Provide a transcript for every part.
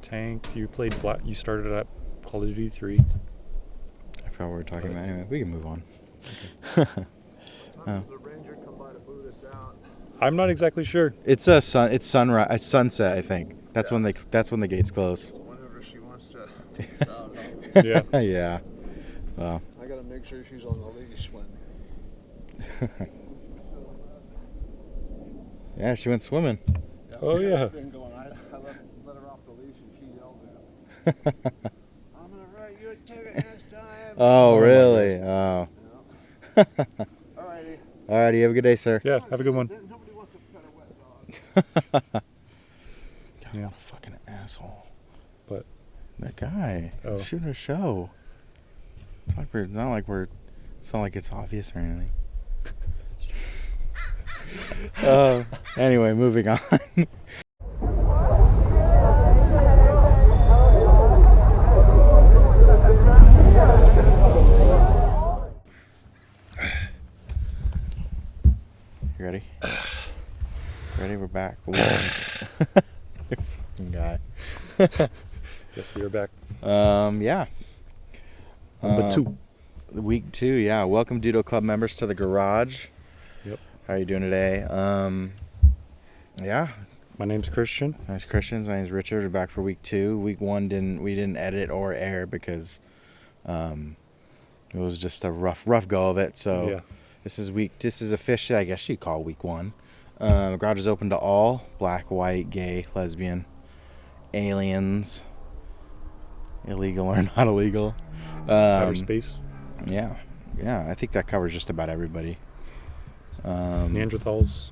Tanked. You played Black. You started at Call of Duty 3. I forgot what we were talking about. Anyway, we can move on. Does the ranger come by to boot us out? I'm not exactly sure. It's It's sunrise. It's sunset. I think that's when they. That's when the gates close. Whenever she wants to. Out. Yeah. Yeah. Well. I gotta make sure she's on the leash when. Yeah, she went swimming. Oh, yeah. Thing going. I let her off the leash and she yelled at me. I'm gonna write you a ticket next time. Oh, Oh, my really? Oh. Alrighty. Alrighty. Have a good day, sir. Yeah. Have a good one. Nobody wants to pet a wet dog. Yeah. What a fucking asshole. But That guy Oh. shooting a show. It's not like it's obvious or anything. Anyway, moving on. You ready? Ready? We're back. Fucking guy. yes, we are back. Yeah. Number 2. Week 2, yeah. Welcome, Doodle Club members, to the garage. Yep. How are you doing today? Yeah. My name's Christian. Nice Christians. My name's Richard. We're back for week 2. Week 1 we didn't edit or air because it was just a rough go of it. So Yeah. this is officially, I guess you'd call week 1. The garage is open to all: black, white, gay, lesbian, aliens, illegal or not illegal. Outer space. Yeah, I think that covers just about everybody. Neanderthals.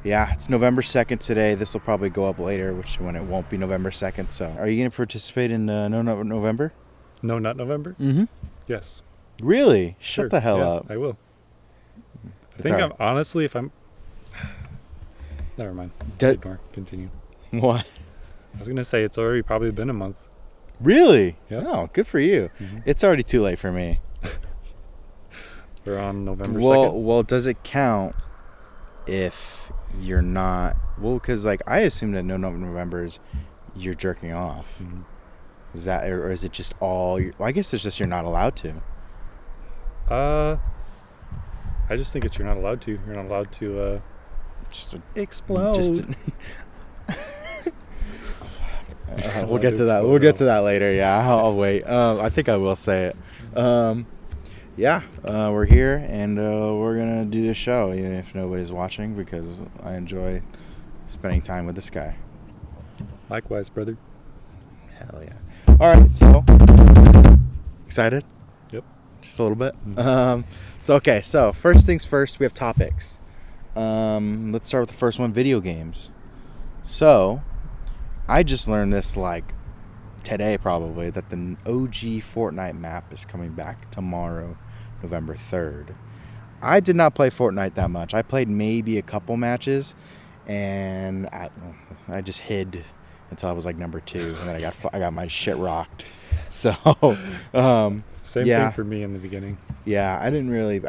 Yeah, it's November 2nd today. This will probably go up later, when it won't be November 2nd. So, are you going to participate in November? No, not November. Mm-hmm. Yes. Really? Sure. Shut the hell Yeah, up. I will. I It's think all right. honestly, if I'm. Never mind. Ignore. Continue. What? I was gonna say it's already probably been a month. Really? Yeah. Oh, good for you. Mhm. It's already too late for me. We're on November 2nd. Well, does it count if you're not? Well, because I assume that no November is you're jerking off. Mhm. Is that, or is it just all? Well, I guess it's just you're not allowed to. I just think you're not allowed to. You're not allowed to Just explode. We'll get to that. We'll get to that later. Yeah, I'll wait. I think I will say it. We're here and we're gonna do the show, even if nobody's watching, because I enjoy spending time with this guy. Likewise, brother. Hell yeah! All right, so excited? Yep. Just a little bit. Mhm. So first things first, we have topics. Let's start with the first one: video games. So, I just learned this today probably, that the OG Fortnite map is coming back tomorrow, November 3rd. I did not play Fortnite that much. I played maybe a couple matches, and I just hid until I was number 2, and then I got my shit rocked. So, Same yeah. thing for me in the beginning. yeah, I didn't really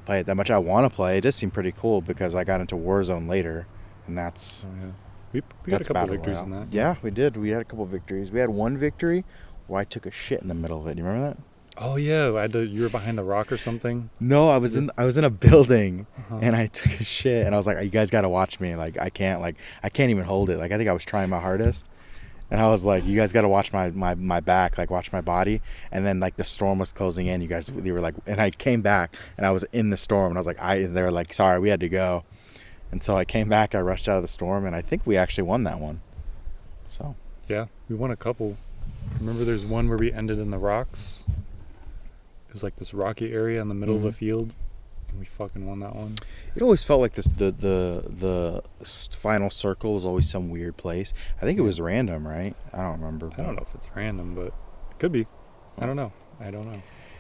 play it that much. I want to play. It does seem pretty cool because I got into Warzone later, and that's So, yeah. We got a that's couple Battle victories Royale. in that. Yeah, we did. We had a couple victories. We had one victory where I took a shit in the middle of it. You remember that? Oh yeah, you were behind the rock or something. No, I was in a building Uh-huh. and I took a shit, and I was like, "You guys got to watch me. I can't even hold it. I think I was trying my hardest." And I was like, "You guys got to watch my back, watch my body." And then the storm was closing in. They were and I came back and I was in the storm, and I was like, they were like, "Sorry, we had to go." And so I came back, I rushed out of the storm, and I think we actually won that one. So, Yeah, we won a couple. Remember, there's one where we ended in the rocks. It was this rocky area in the middle of a Mhm. field, and we fucking won that one. it always felt like this the final circle was always some weird place. I think it was random, right? I don't remember. I don't know if it's random, but it could be. I don't know.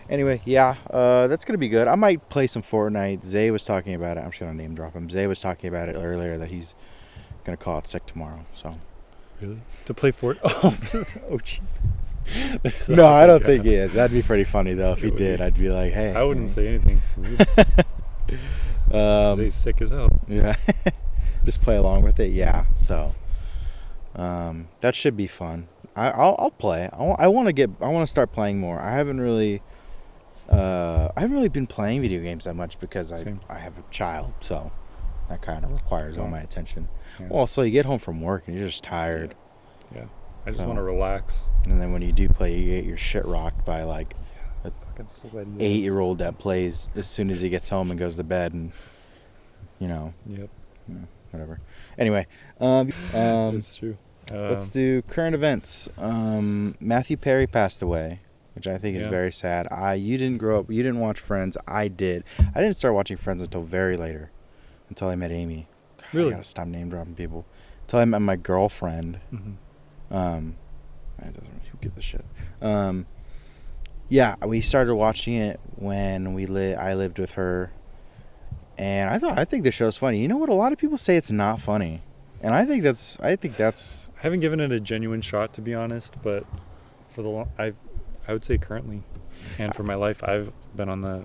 Anyway, yeah, that's gonna be good. I might play some Fortnite. Zay was talking about it. I'm just gonna name drop him. Zay was talking about it earlier, that he's gonna call it sick tomorrow. So Really? To play Fort? Oh, oh gee. no, I don't think he is. That'd be pretty funny though if he It would did. be. I'd be like, hey. I wouldn't say anything. He's sick as hell. Yeah, just play along with it. Yeah, so that should be fun. I'll play. I want to start playing more. I haven't really been playing video games that much because Same. I have a child, so that kind of requires all my attention. Yeah. Well, so you get home from work and you're just tired, Yeah. I just So- want to relax. and then when you do play, you get your shit rocked by like Fucking sweaty. 8-year-old that plays as soon as he gets home and goes to bed, and Yep. whatever. Anyway, That's true. let's do current events. Matthew Perry passed away, which I think is Yeah. very sad. You didn't grow up. You didn't watch Friends. I did. I didn't start watching Friends until very later, until I met Amy. God, Really? I gotta stop name dropping people. Until I met my girlfriend. Mm-hmm. It doesn't really who gives a shit. Yeah, we started watching it when I lived with her, and I think the show's funny. You know what? A lot of people say it's not funny, and I think that's. I haven't given it a genuine shot, to be honest, but for the I would say currently, and for my life, I've been on the.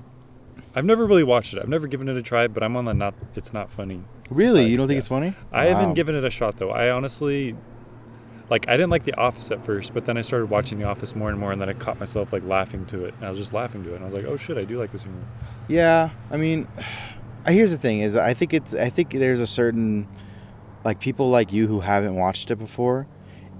I've never really watched it. I've never given it a try, but I'm on the it's not funny. Really. side, You don't think yeah. it's funny? I Wow. haven't given it a shot though. I honestly, I didn't like The Office at first, but then I started watching The Office more and more, and then I caught myself laughing to it. And I was just laughing to it, and I was like, oh shit, I do like this humor. Yeah, I mean, here's the thing: is I think there's a certain people like you who haven't watched it before,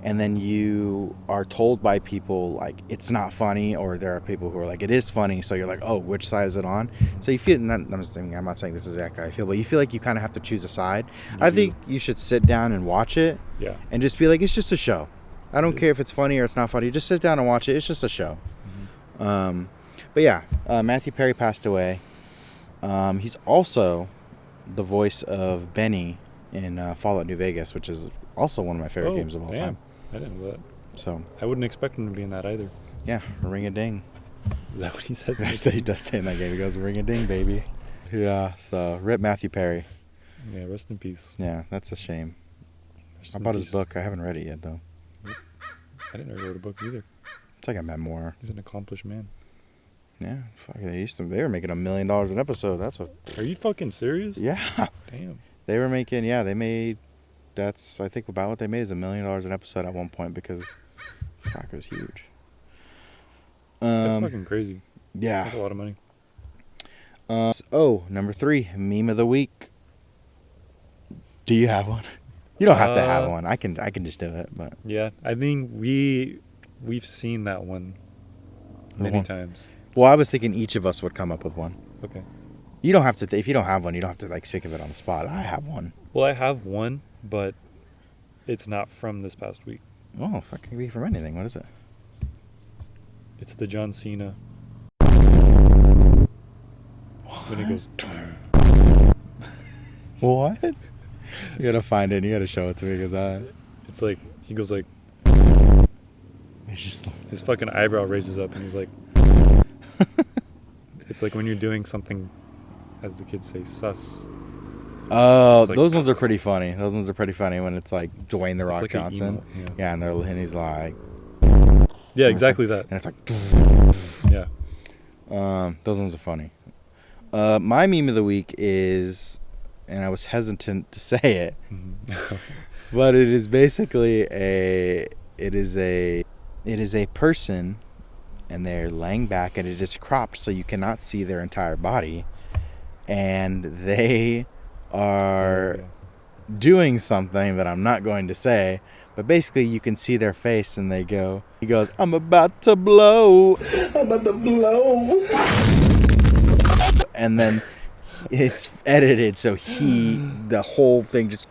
and then you are told by people it's not funny, or there are people who are like it is funny. So you're like, oh, which side is it on? So you feel. I'm not saying this is exactly how I feel, but you feel like you kind of have to choose a side. I think you should sit down and watch it, Yeah. and just be like, it's just a show. I don't It care is. if it's funny or it's not funny. Just sit down and watch it. It's just a show. Mm-hmm. But yeah, Matthew Perry passed away. He's also the voice of Benny in Fallout New Vegas, which is also one of my favorite games of all time. I didn't know that. So I wouldn't expect him to be in that either. yeah, ring a ding. Is that what he says? That's what he does say in that game. He goes, ring a ding, baby. Yeah. So rip Matthew Perry. Yeah, rest in peace. Yeah, that's a shame. Rest I in bought his peace. book. I haven't read it yet though. I didn't know he wrote a book either. It's like a memoir. He's an accomplished man. Yeah. Fuck, they were making $1 million an episode. That's what. Are you fucking serious? Yeah. Damn. They were making. Yeah, they made. That's I think about what they made is $1 million an episode at one point because fuck, it was huge. That's fucking crazy. Yeah. That's a lot of money. Number 3, meme of the week. Do you have one? You don't have to have one. I can just do it, but Yeah, I think we've seen that one many one? times. well, I was thinking each of us would come up with one. Okay. You don't have to. If you don't have one, you don't have to speak of it on the spot. I have one. Well, I have one, but it's not from this past week. Oh, fuck, it can be from anything. What is it? It's the John Cena. When he goes, What? You gotta find it. You gotta show it to me because it's like he goes like it's just. his fucking eyebrow raises up, and he's like, it's like when you're doing something, as the kids say, sus. Oh, It's like- those ones are pretty funny. Those ones are pretty funny when it's like Dwayne the Rock like an Johnson. emo, Yeah, and he's like, Yeah, exactly that. and it's like. Yeah. Those ones are funny. My meme of the week is, and I was hesitant to say it, Mhm. but it is basically it is a person, and they're laying back, and it is cropped so you cannot see their entire body, and they are Yeah. doing something that I'm not going to say, but basically you can see their face, and he goes, I'm about to blow. I'm about to blow. And then it's edited so the whole thing just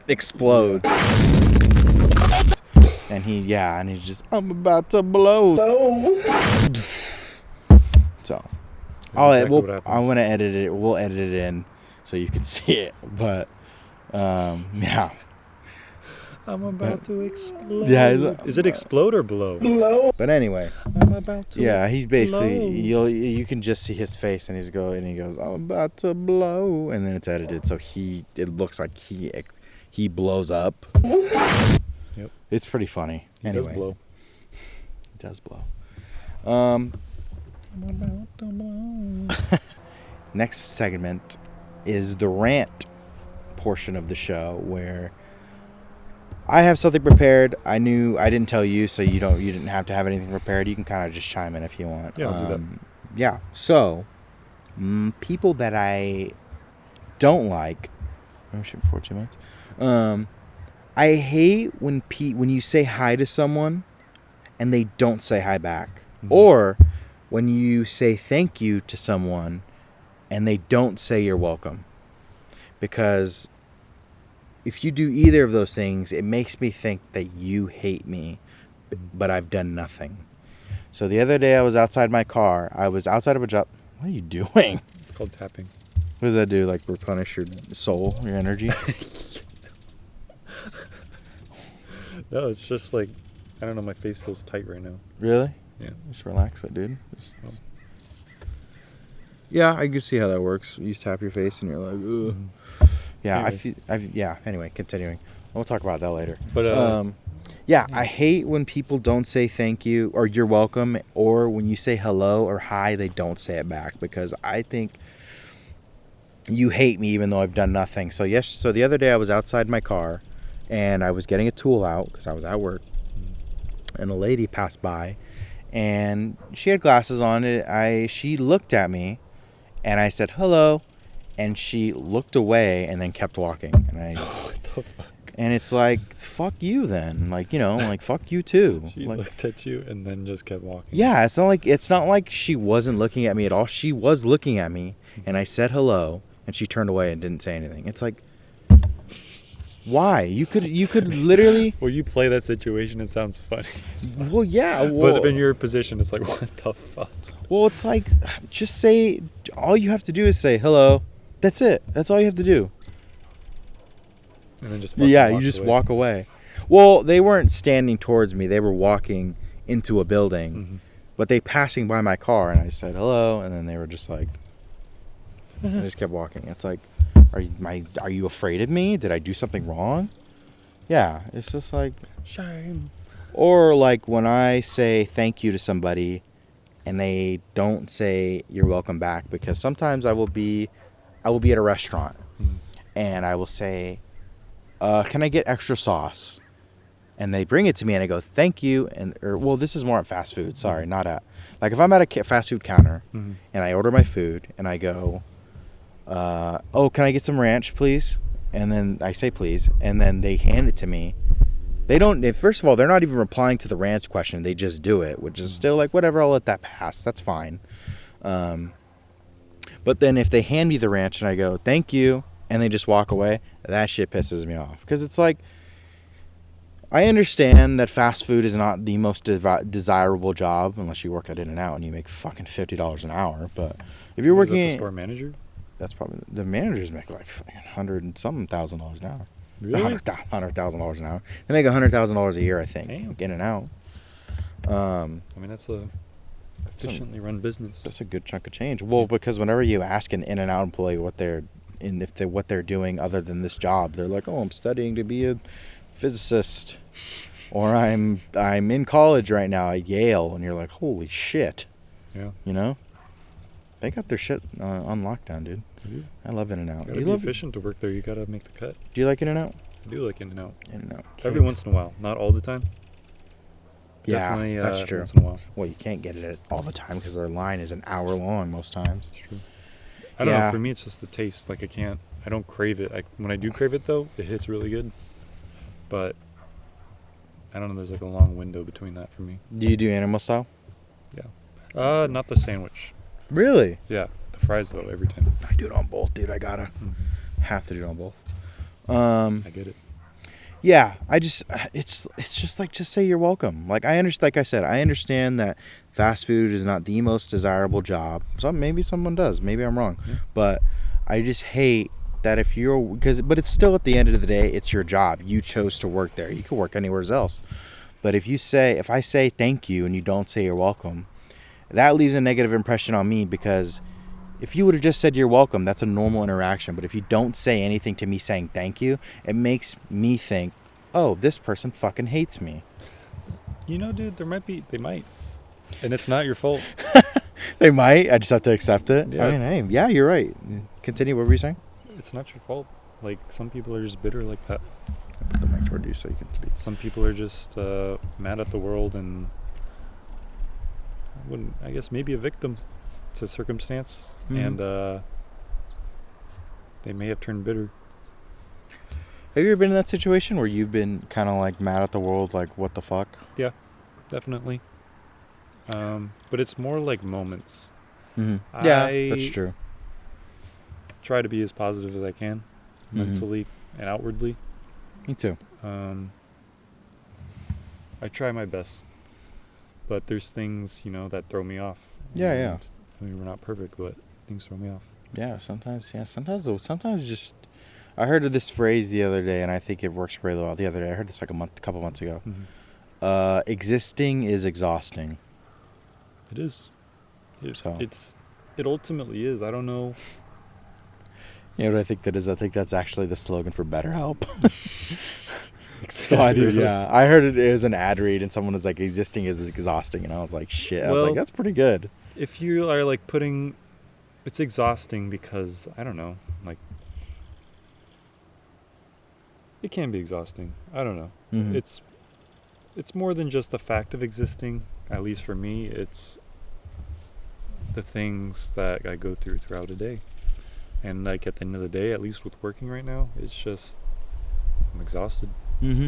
explodes. And he's just, I'm about to blow. So, Exactly what happens. I'm gonna edit it. We'll edit it in so you can see it. But, yeah. I'm about to explode. Yeah, Is it explode or blow? But anyway, I'm about to. yeah, he's basically blow. you can just see his face, and he goes, I'm about to blow, and then it's edited so it looks like he blows up. Yep. It's pretty funny. He Anyway, does blow. It does blow. I'm about to blow. Next segment is the rant portion of the show, where I have something prepared. I didn't tell you, so you didn't have to have anything prepared. You can kind of just chime in if you want. Yeah, I'll do that. Yeah. So, people that I don't like. I'm shooting 14 minutes. I hate when you say hi to someone, and they don't say hi back, or when you say thank you to someone, and they don't say you're welcome, because if you do either of those things, it makes me think that you hate me, but I've done nothing. So the other day I was outside my car. I was outside of a job. What are you doing? It's called tapping. What does that do? Like replenish your soul, your energy? No, it's just like, I don't know, my face feels tight right now. Really? Yeah. Just relax it, dude. Yeah, I can see how that works. You tap your face and you're like, ugh. Yeah, Anyways. yeah, anyway, continuing. We'll talk about that later. But, yeah, I hate when people don't say thank you or you're welcome, or when you say hello or hi, they don't say it back, because I think you hate me even though I've done nothing. So the other day I was outside my car and I was getting a tool out because I was at work, and a lady passed by and she had glasses on. She looked at me and I said hello, and she looked away and then kept walking, and what the fuck? and it's like, fuck you then, like, you know, like, fuck you too. She Like, looked at you and then just kept walking. yeah, it's not like she wasn't looking at me at all. She was looking at me, and I said hello, and she turned away and didn't say anything. It's like, why? You could literally. Well, you play that situation, it sounds funny. Well, yeah. Well, But in your position, it's like, what the fuck? well, it's like, just say. All you have to do is say hello. That's it. That's all you have to do. And then just fucking Yeah, you walk just away. walk away. Well, they weren't standing towards me. They were walking into a building, Mhm. but they passing by my car, and I said hello, and then they were just like, they just kept walking. It's like, are you afraid of me? Did I do something wrong? Yeah, it's just like, Shame. or like when I say thank you to somebody, and they don't say you're welcome back, because sometimes I will be at a restaurant, Mhm. and I will say, can I get extra sauce? And they bring it to me, and I go, thank you. Well, this is more at fast food. Sorry, not at, like, if I'm at a fast food counter Mhm. and I order my food and I go, oh, can I get some ranch, please? And then I say, please. And then they hand it to me. First of all, they're not even replying to the ranch question. They just do it, which is still like, whatever, I'll let that pass. That's fine. But then if they hand me the ranch and I go, thank you, and they just walk away, that shit pisses me off. Because it's like, I understand that fast food is not the most desirable job unless you work at In-N-Out and you make fucking $50 an hour. But if you're Was that working, the store manager? that's probably the managers make like fucking $100,000 an hour. Really? $100,000 an hour. They make $100,000 a year, I think. Damn. In-N-Out. I mean, that's a efficiently run business. That's a good chunk of change. Well, because whenever you ask an In-N-Out employee what they're doing other than this job, they're like, "Oh, I'm studying to be a physicist," or "I'm in college right now at Yale," and you're like, "Holy shit!" Yeah. You know, they got their shit on lockdown, dude. You I love In-N-Out. gotta be efficient to work there. You gotta make the cut. Do you like In-N-Out? I do like In-N-Out. In-N-Out. Every once in a while, not all the time. Yeah, Definitely, that's every true. Once in a while. Well, you can't get it all the time because their line is an hour long most times. It's true. I don't Yeah. know. For me, it's just the taste. Like, I don't crave it. When I do crave it, though, it hits really good. But I don't know. There's like a long window between that for me. Do you do animal style? Not the sandwich. Really? Yeah, the fries though. Every time. I do it on both, dude. I gotta have to do it on both. I get it. Yeah, it's just like, just say you're welcome. Like, like I said, I understand that fast food is not the most desirable job. Maybe someone does. Maybe I'm wrong. Yeah. But I just hate that but it's still, at the end of the day, it's your job. You chose to work there. You could work anywhere else. But if I say thank you and you don't say you're welcome, that leaves a negative impression on me, because if you would have just said you're welcome, that's a normal interaction. But if you don't say anything to me saying thank you, it makes me think, oh, this person fucking hates me. You know, dude, they might. And it's not your fault. They might. I just have to accept it. Yeah. I mean, hey, yeah, you're right. Continue. What were you saying? It's not your fault. Like, some people are just bitter like that. Put the mic toward you so you can speak. Some people are just mad at the world and I guess maybe a victim to circumstance, and they may have turned bitter. Have you ever been in that situation where you've been kind of like mad at the world, like what the fuck? Yeah, definitely. But it's more like moments. Mm-hmm. Yeah, that's true. Try to be as positive as I can, mentally and outwardly. Me too. I try my best, but there's things, that throw me off. Yeah. I mean, we're not perfect, but things throw me off. Yeah, sometimes just. I heard of this phrase the other day, and I think it works really well. The other day, I heard this like a couple months ago. Existing is exhausting. It is. So. It ultimately is. I don't know. You know what I think that is? I think that's actually the slogan for BetterHelp. So I did, yeah. I heard it was an ad read, and someone was like, "Existing is exhausting," and I was like, "Shit." I was like, "That's pretty good." If you are like it's exhausting because I don't know, like it can be exhausting. I don't know. Mm-hmm. It's more than just the fact of existing. At least for me, it's the things that I go through throughout a day. And like at the end of the day, at least with working right now, it's just I'm exhausted. Mm-hmm.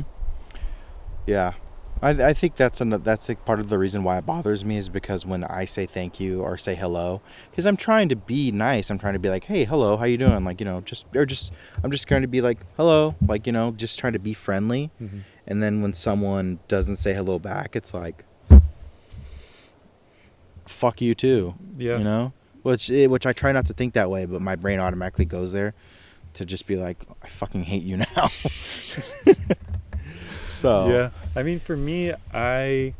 Yeah, I think that's like part of the reason why it bothers me is because when I say thank you or say hello, because I'm trying to be nice, I'm trying to be like, hey, hello, how you doing? Like, I'm just going to be like, hello, like, just trying to be friendly. Mm-hmm. And then when someone doesn't say hello back, it's like, fuck you too. Yeah. Which I try not to think that way, but my brain automatically goes there to just be like, I fucking hate you now. So yeah, I mean, for me, I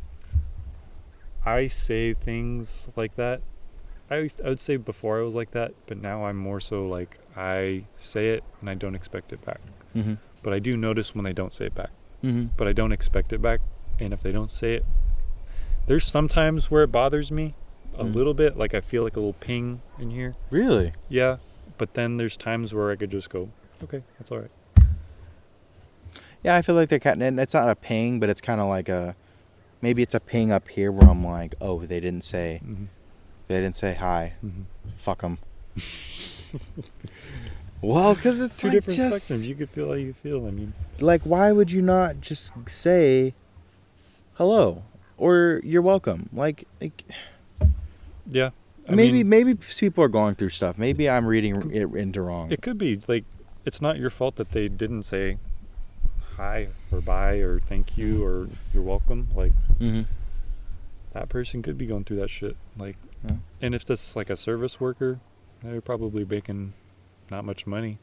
say things like that. I would say before I was like that, but now I'm more so like I say it and I don't expect it back. Mm-hmm. But I do notice when they don't say it back. Mm-hmm. But I don't expect it back, and if they don't say it, there's sometimes where it bothers me a little bit, like I feel like a little ping in here. Really? Yeah, but then there's times where I could just go, okay, that's all right. Yeah, I feel like they're kind of, and it's not a ping, but it's kind of like maybe it's a ping up here where I'm like, oh, they didn't say hi. Mm-hmm. Fuck them. Well, because it's two like different just, spectrums. You could feel how you feel. I mean, like, why would you not just say hello or you're welcome? Like yeah. Maybe people are going through stuff. Maybe I'm reading it into wrong. It could be like it's not your fault that they didn't say hi or bye or thank you or you're welcome. Like that person could be going through that shit. Like, and if this like a service worker, they're probably making not much money.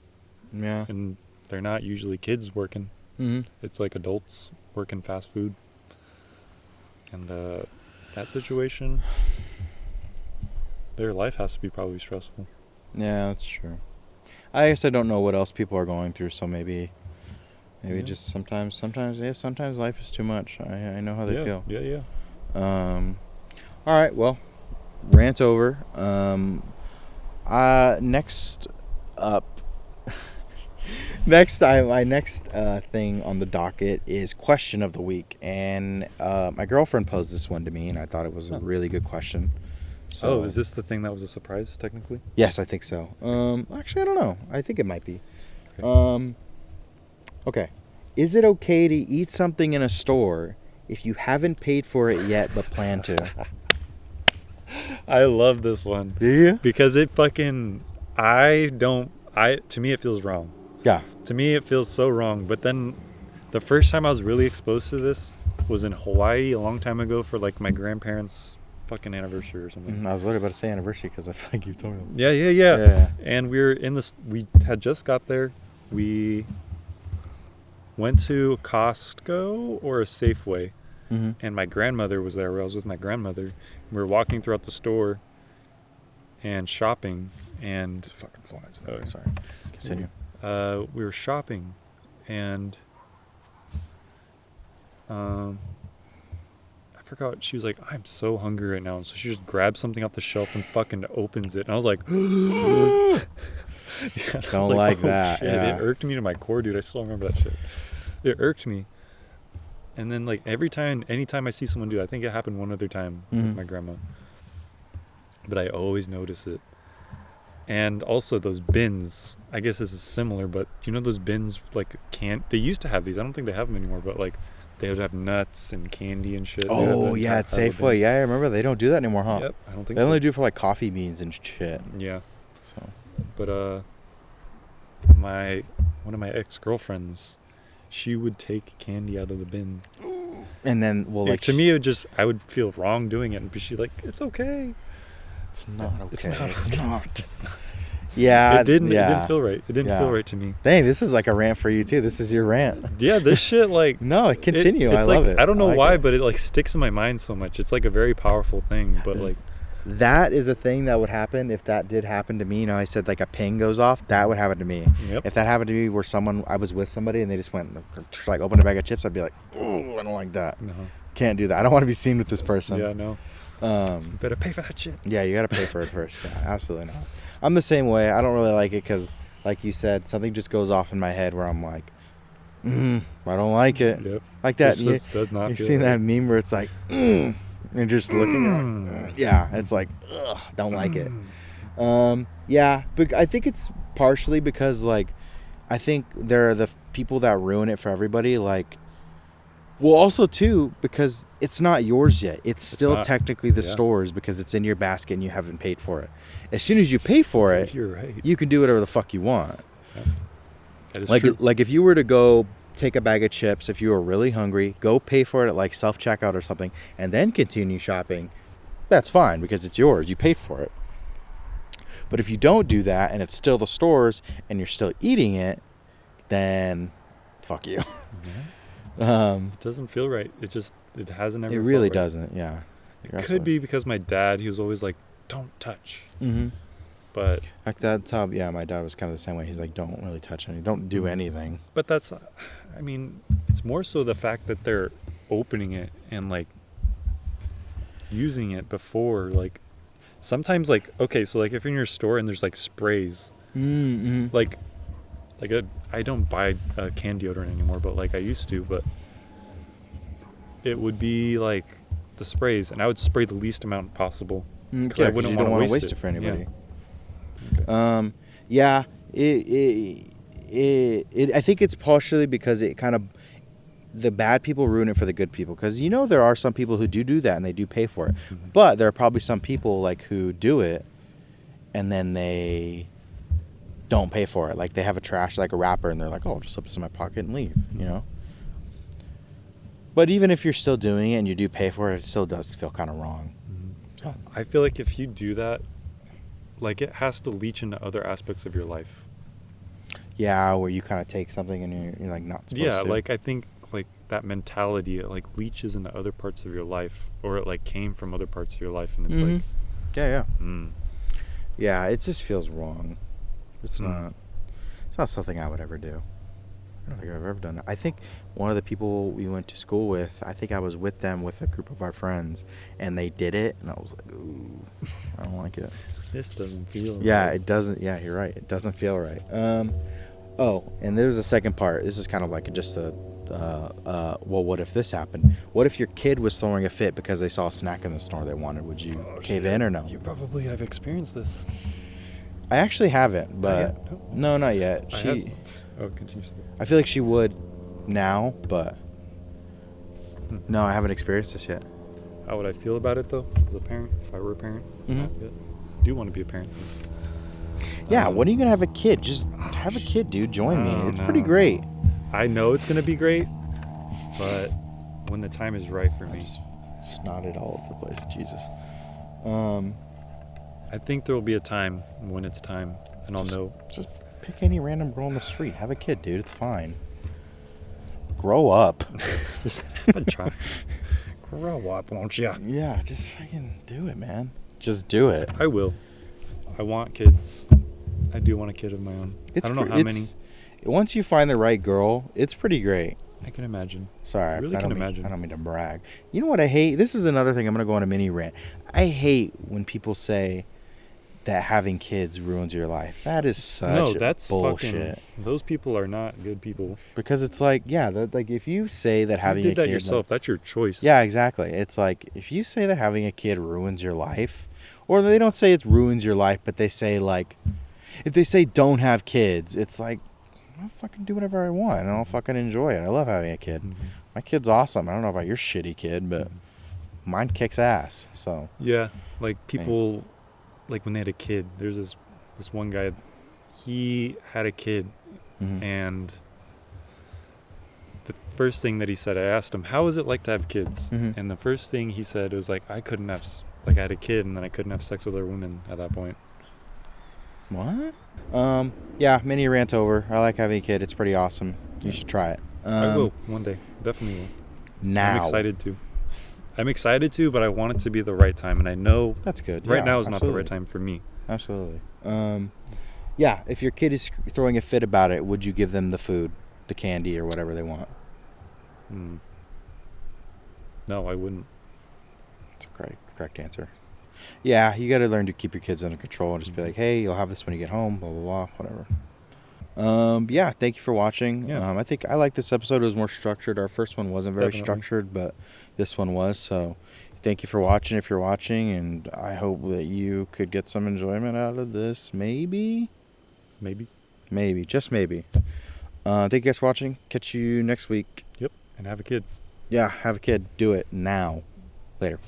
Yeah. And they're not usually kids working. Mm-hmm. It's like adults working fast food. And that situation, their life has to be probably stressful. Yeah, that's true. I guess I don't know what else people are going through, so maybe just sometimes life is too much. I know how they feel. Yeah. All right, well, rant over. Next up, my next thing on the docket is question of the week, and my girlfriend posed this one to me, and I thought it was a really good question. So, is this the thing that was a surprise, technically? Yes, I think so. Actually, I don't know. I think it might be. Okay. Okay. Is it okay to eat something in a store if you haven't paid for it yet but plan to? I love this one. Do you? Because it fucking, to me it feels wrong. Yeah. To me it feels so wrong. But then the first time I was really exposed to this was in Hawaii a long time ago for like my grandparents' fucking anniversary or something. I was literally about to say anniversary because I feel like you told me. Yeah. And we had just got there. We went to Costco or a Safeway. Mm-hmm. And my grandmother was there. I was with my grandmother. We were walking throughout the store and shopping. And It's fucking flies. Oh, Sorry. Continue. we were shopping, and I forgot. She was like, "I'm so hungry right now," and so she just grabs something off the shelf and fucking opens it. And I was like, Don't like "Oh, that. shit." Yeah. It irked me to my core, dude. I still remember that shit. It irked me. And then like anytime I see someone do it, I think it happened one other time Mhm. with my grandma. But I always notice it. And also those bins, I guess this is similar, but do you know those bins like they used to have these. I don't think they have them anymore, but like they would have nuts and candy and shit. They have Oh the yeah, at entire pile of Safeway. bins. Yeah, I remember they don't do that anymore, huh? Yep, I don't think They so. only do it for like coffee beans and shit. Yeah. So But one of my ex-girlfriends, she would take candy out of the bin. and then Like to me, I would feel wrong doing it, but she's like, "It's okay." it's not okay. It's not It's okay. not. Yeah, It didn't. Yeah. It didn't feel right. It didn't Yeah. feel right to me. Dang, this is like a rant for you too. This is your rant. Yeah, this shit like. No, continue. It's I like, love it. I don't know like why, it. but it like sticks in my mind so much. It's like a very powerful thing, but like, That is a thing that would happen if that did happen to me. You know, I said like a ping goes off. That would happen to me. yep. If that happened to me where I was with somebody and they just went like open a bag of chips, I'd be like, oh, I don't like that. No. Can't do that. I don't want to be seen with this person. Yeah, no. You better pay for that shit. Yeah, you got to pay for it first. Yeah, absolutely not. I'm the same way. I don't really like it because, like you said, something just goes off in my head where I'm like, I don't like it. Yep. Like that. This does not. You've feel seen right. that meme where it's like, and you're just looking at it. Yeah, it's like, ugh, don't like it. Yeah, but I think it's partially because, like, I think there are the people that ruin it for everybody. Like, well, also, too, because it's not yours yet. It's still not. technically the Yeah. store's because it's in your basket and you haven't paid for it. As soon as you pay for So it, You're right. you can do whatever the fuck you want. That is Like, true. like if you were to go take a bag of chips, if you were really hungry, go pay for it at like self-checkout or something, and then continue shopping, that's fine because it's yours. You paid for it. But if you don't do that and it's still the store's and you're still eating it, then fuck you. It doesn't feel right. It hasn't ever. It really felt right. doesn't. Yeah. It could be because my dad, he was always like, "Don't touch," Mm-hmm. but Like that's how. Yeah, my dad was kind of the same way. He's like, don't really touch anything. Don't do anything. that's, I mean, it's more so the fact that they're opening it and like using it before, like sometimes like okay, so like if you're in your store and there's like sprays, Mm-hmm. like I don't buy can deodorant anymore, but like I used to, but it would be like the sprays, and I would spray the least amount possible. Because I you wouldn't don't wanna want to waste waste it. it for anybody. Okay. Yeah, I think it's partially because it kind of the bad people ruin it for the good people because you know there are some people who do that and they do pay for it, Mhm. but there are probably some people like who do it and then they don't pay for it. Like they have a trash like a wrapper and they're like, oh, I'll just slip this in my pocket and leave, you know. But even if you're still doing it and you do pay for it, it still does feel kind of wrong. So, I feel like if you do that, like it has to leach into other aspects of your life. yeah, where you kind of take something and you're like not supposed Yeah, to. like I think like that mentality, it like leaches into other parts of your life, or it like came from other parts of your life, and it's Mhm. like, yeah. mm, Yeah, it just feels wrong. It's Mm. not. It's not something I would ever do. I don't think I've ever done it. I think one of the people we went to school with, I think I was with them with a group of our friends, and they did it, and I was like, ooh, I don't like it. this doesn't feel. Yeah, right. it doesn't. Yeah, you're right. It doesn't feel right. Oh, and there's a second part. This is kind of like just a. Well, what if this happened? What if your kid was throwing a fit because they saw a snack in the store they wanted? Would you Oh, cave shit. in or no? You probably have experienced this. I actually haven't, but yet? no, not yet. I She. had- Oh, continue. I feel like she would now, but Hmm. no, I haven't experienced this yet. How would I feel about it though, as a parent? If I were a parent, Mhm. I do want to be a parent. Yeah, Um, when are you gonna have a kid? Just have a kid, dude. Join me. Oh, It's pretty no. great. I know it's gonna be great, but when the time is right for I me, just snotted all over the place. Jesus. I think there will be a time when it's time, and I'll Just- know. Just pick any random girl on the street. Have a kid, dude. It's fine. Grow up. Just have a try. Grow up, won't ya? Yeah, just fucking do it, man. Just do it. I will. I want kids. I do want a kid of my own. I don't know how many. Once you find the right girl, it's pretty great. I can imagine. Sorry, I really don't can mean- imagine. I don't mean to brag. You know what I hate? This is another thing. I'm gonna go on a mini rant. I hate when people say that having kids ruins your life. That is such No, that's bullshit. fucking. Those people are not good people. Because it's like, yeah, like if you say that having You did a that kid, yourself. like- That's your choice. yeah, exactly. It's like if you say that having a kid ruins your life, or they don't say it ruins your life, but they say like, if they say don't have kids, it's like, I'll fucking do whatever I want and I'll fucking enjoy it. I love having a kid. Mhm. My kid's awesome. I don't know about your shitty kid, but mine kicks ass. So Yeah, like people, like when they had a kid. There's this one guy. He had a kid, mhm. and the first thing that he said, I asked him, "How is it like to have kids?" Mhm. And the first thing he said was like, "I couldn't have like I had a kid, and then I couldn't have sex with other women at that point." What? Yeah, mini rant over. I like having a kid. It's pretty awesome. You should try it. I will one day, definitely will. Now. I'm excited to. I'm excited to, but I want it to be the right time, and I know That's good. right Yeah, now is not the right absolutely. time for me. Absolutely. Yeah, if your kid is throwing a fit about it, would you give them the food, the candy, or whatever they want? Hmm. No, I wouldn't. That's a correct answer. Yeah, you got to learn to keep your kids under control and just be like, hey, you'll have this when you get home, blah, blah, blah, whatever. Yeah, thank you for watching. Yeah. I think I like this episode. It was more structured. Our first one wasn't very Definitely. structured, but this one was. So thank you for watching if you're watching, and I hope that you could get some enjoyment out of this. Maybe, just maybe. Thank you guys for watching. Catch you next week. Yep. And have a kid. Yeah, have a kid. Do it now. Later.